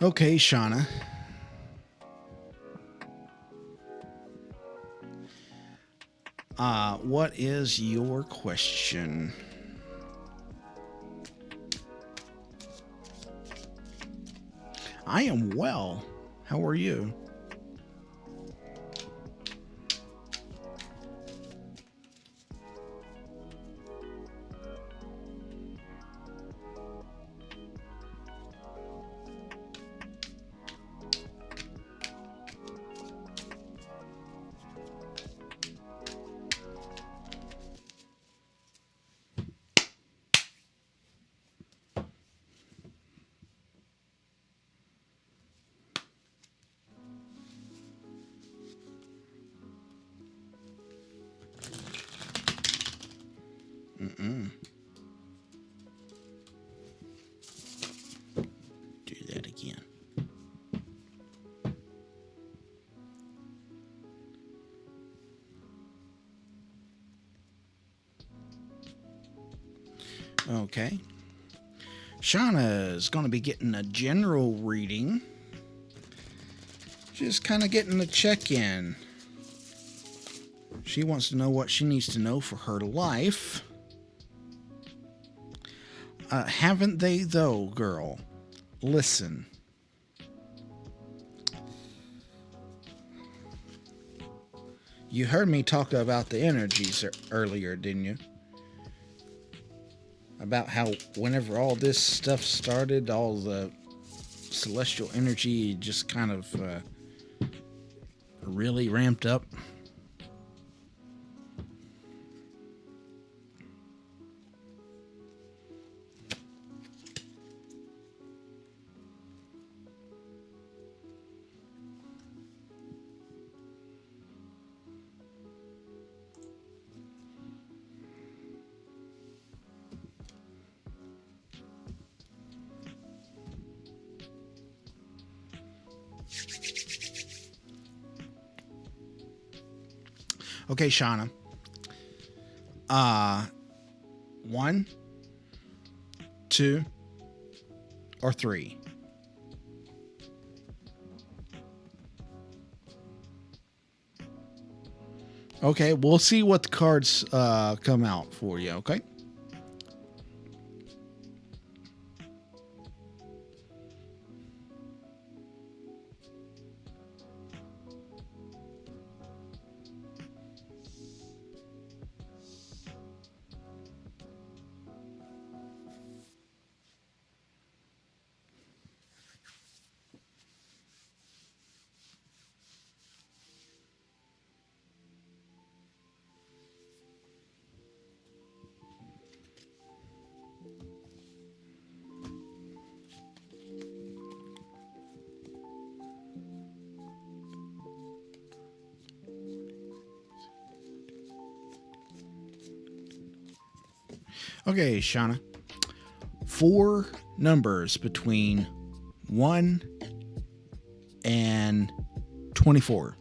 Okay, Shana. What is your question? I am well. How are you? Mm-mm. Do that again. Okay. Shana is going to be getting a general reading. Just kind of getting a check-in. She wants to know what she needs to know for her life. Haven't they, though, girl? Listen. You heard me talk about the energies earlier, didn't you? About how whenever all this stuff started, all the celestial energy just kind of really ramped up. Okay, Shana. 1, 2, or 3? Okay, we'll see what the cards come out for you, okay? Okay, Shauna. 4 numbers between 1 and 24.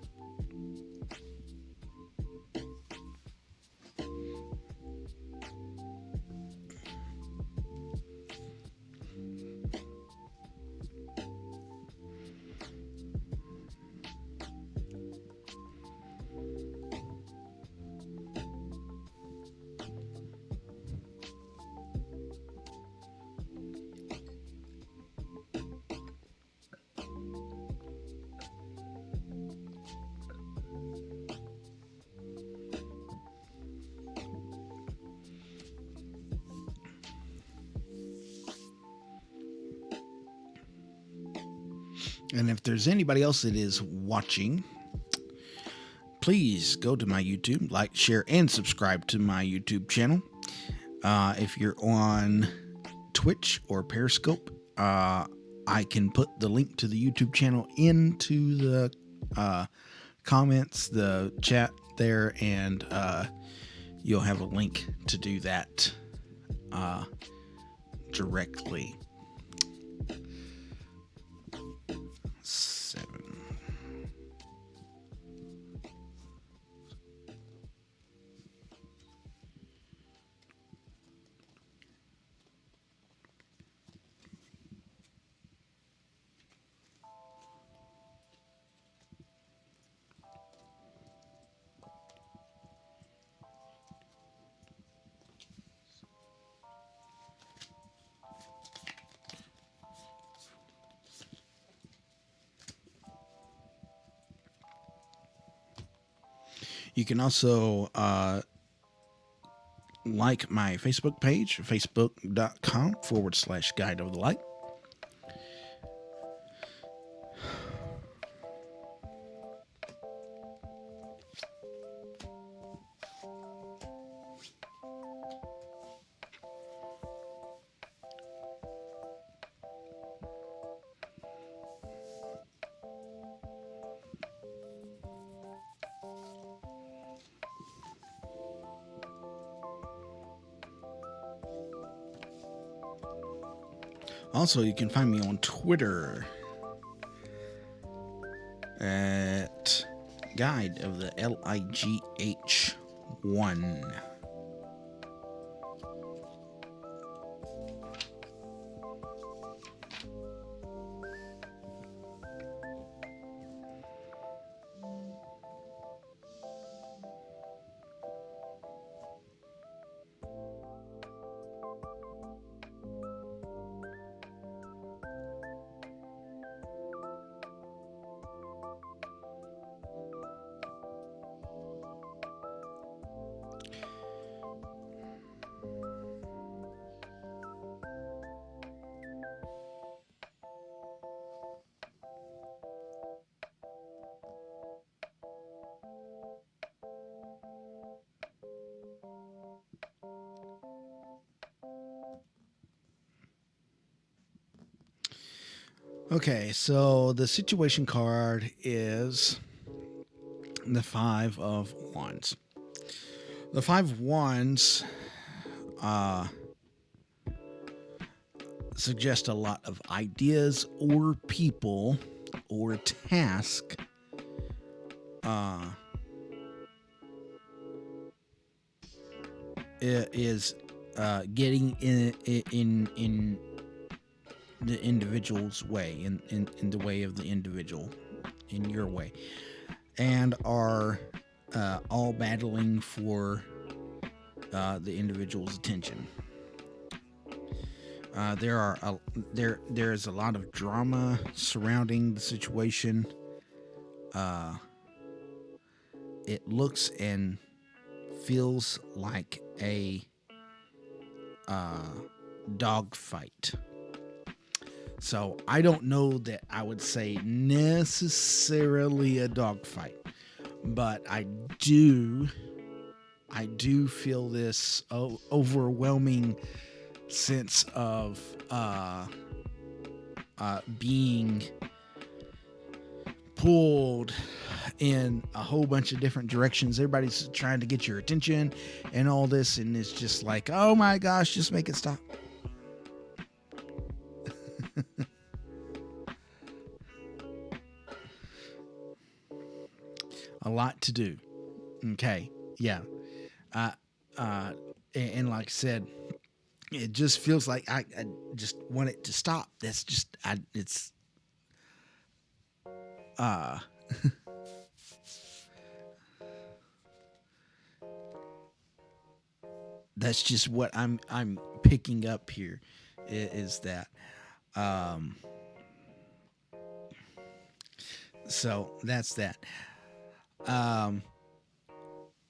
And if there's anybody else that is watching, please go to my YouTube, like, share, and subscribe to my YouTube channel. If you're on Twitch or Periscope, I can put the link to the YouTube channel into the comments, the chat there, and you'll have a link to do that directly. 7. You can also like my Facebook page, facebook.com/Guide of the Light. Also, you can find me on Twitter at Guide of the LIGH1. Okay, so the situation card is the Five of Wands. The Five of Wands suggest a lot of ideas or people or task is getting in the individual's way, in the way of the individual, in your way, and are all battling for the individual's attention. There is a lot of drama surrounding the situation. It looks and feels like a dog fight. So I don't know that I would say necessarily a dog fight, but I do feel this overwhelming sense of being pulled in a whole bunch of different directions. Everybody's trying to get your attention and all this, and it's just like, oh my gosh, just make it stop. A lot to do. Okay. Yeah. And like I said, it just feels like I just want it to stop. That's just, it's, that's just what I'm picking up here is that, so that's that.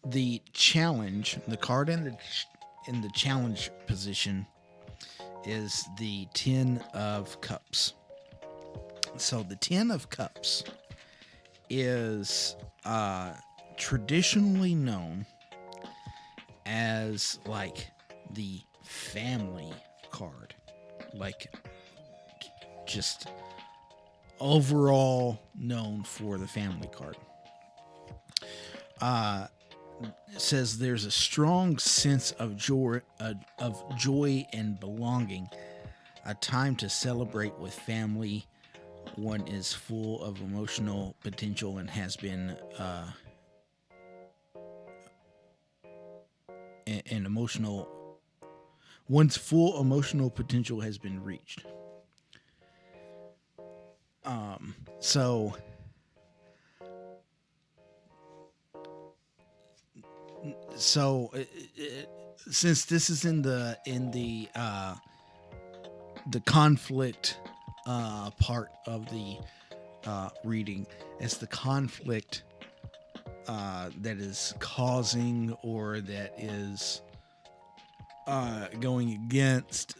The challenge, the card in the challenge position is the Ten of Cups. So the Ten of Cups is traditionally known as like the family card, like just overall known for the family card. It says there's a strong sense of joy and belonging, a time to celebrate with family. One is full of emotional potential and has been one's full emotional potential has been reached. So since this is in the conflict part of the reading, it's the conflict that is causing or that is going against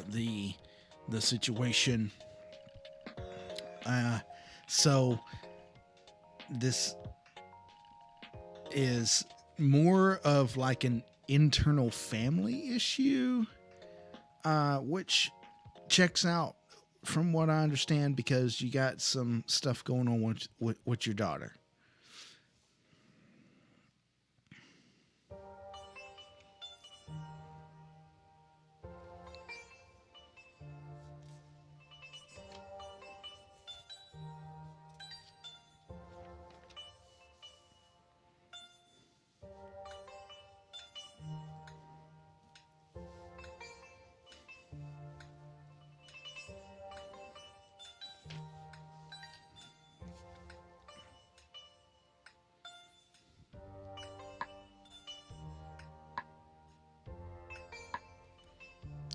the situation. So this is more of like an internal family issue, which checks out from what I understand, because you got some stuff going on with your daughter.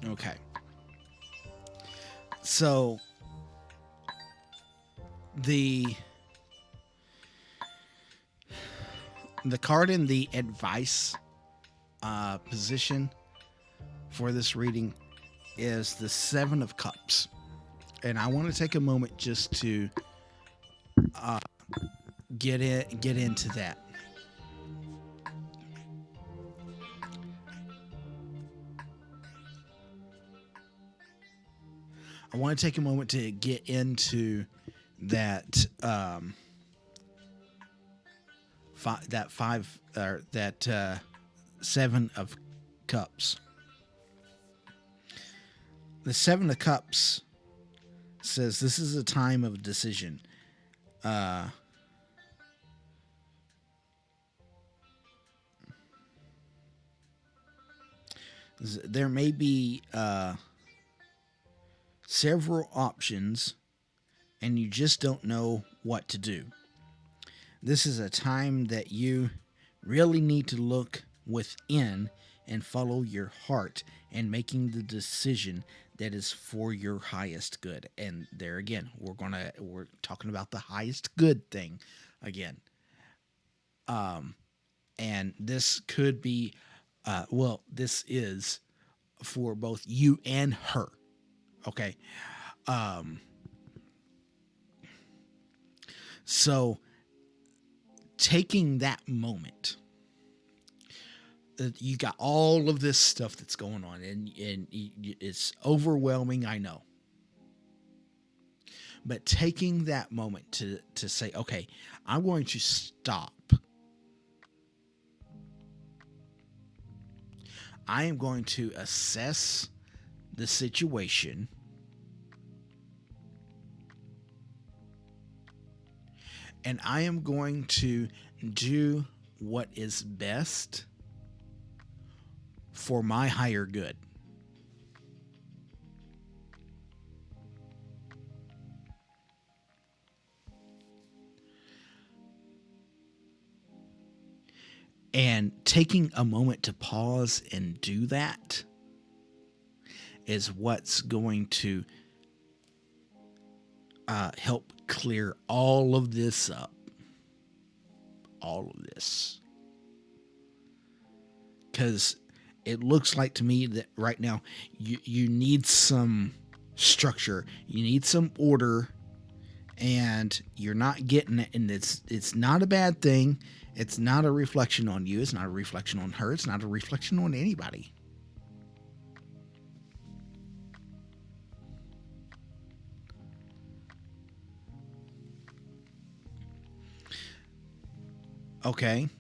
Okay. So the card in the advice position for this reading is the Seven of Cups. And I want to take a moment just to get into that. I want to take a moment to get into that Seven of Cups. The Seven of Cups says this is a time of decision. There may be several options, and you just don't know what to do. This is a time that you really need to look within and follow your heart and making the decision that is for your highest good. And there again, we're talking about the highest good thing again. And this could be, this is for both you and her. Okay. So taking that moment, you got all of this stuff that's going on, and it's overwhelming, I know. But taking that moment to say, okay, I'm going to stop. I am going to assess the situation, and I am going to do what is best for my higher good. And taking a moment to pause and do that is what's going to help clear all of this up. All of this. Because it looks like to me that right now you need some structure. You need some order. And you're not getting it. And it's not a bad thing. It's not a reflection on you. It's not a reflection on her. It's not a reflection on anybody. Okay.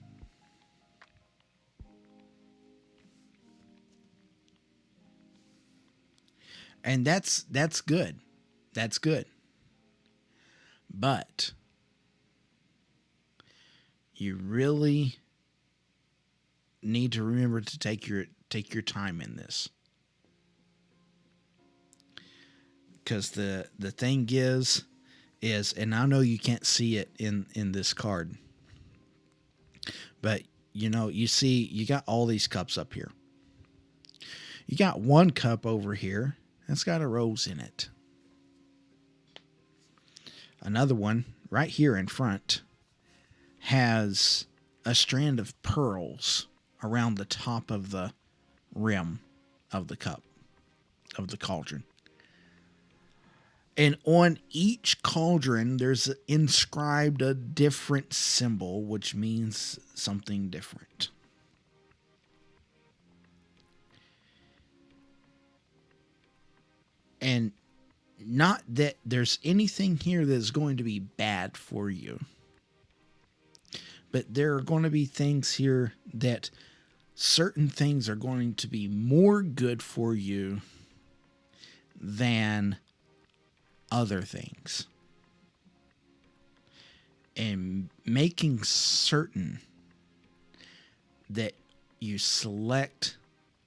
And that's good. That's good. But you really need to remember to take your time in this. Because the thing is, and I know you can't see it in this card, but you see, you got all these cups up here. You got one cup over here that's got a rose in it. Another one right here in front has a strand of pearls around the top of the rim of the cup, of the cauldron. And on each cauldron, there's inscribed a different symbol, which means something different. And not that there's anything here that's going to be bad for you, but there are going to be things here that certain things are going to be more good for you than other things. And making certain that you select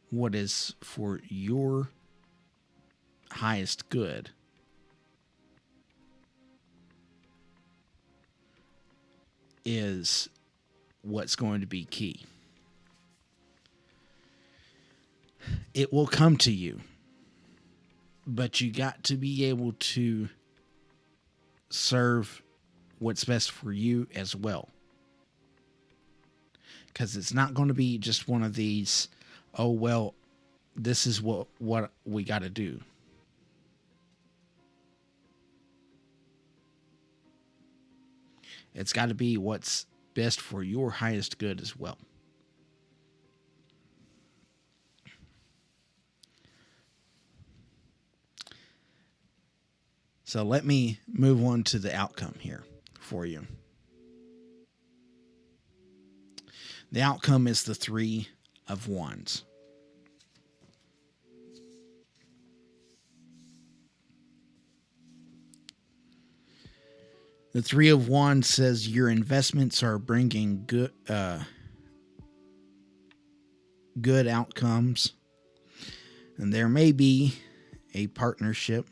what is for your highest good is what's going to be key. It will come to you, but you got to be able to serve what's best for you as well. Because it's not going to be just one of these, oh, well, this is what we got to do. It's got to be what's best for your highest good as well. So let me move on to the outcome here for you. The outcome is the 3 of Wands. The 3 of Wands says your investments are bringing good outcomes. And there may be a partnership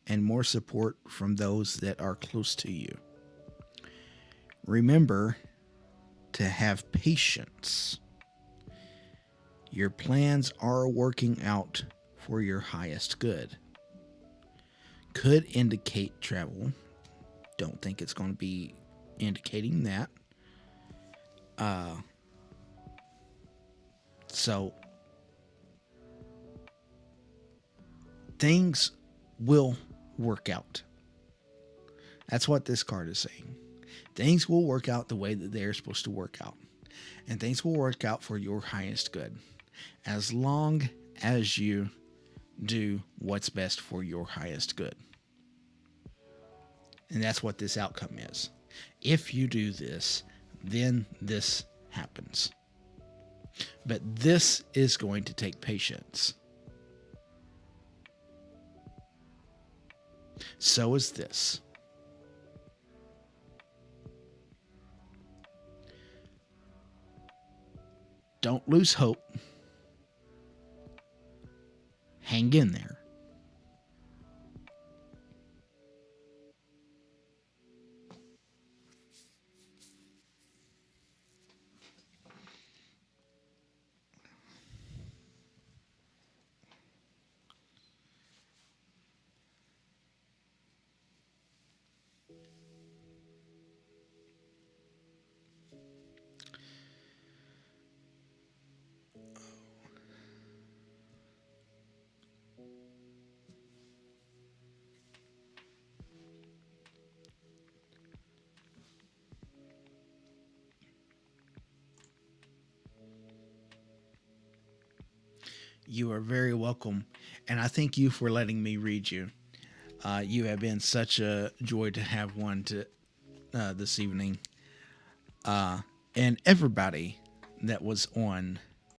and more support from those that are close to you. Remember to have patience. Your plans are working out for your highest good. Could indicate travel. Don't think it's going to be indicating that. So things will work out. That's what this card is saying. Things will work out the way that they're supposed to work out. And things will work out for your highest good. As long as you do what's best for your highest good. And that's what this outcome is. If you do this, then this happens. But this is going to take patience. So is this. Don't lose hope. Hang in there. You are very welcome, and I thank you for letting me read you. You have been such a joy to have one to this evening, and everybody that was on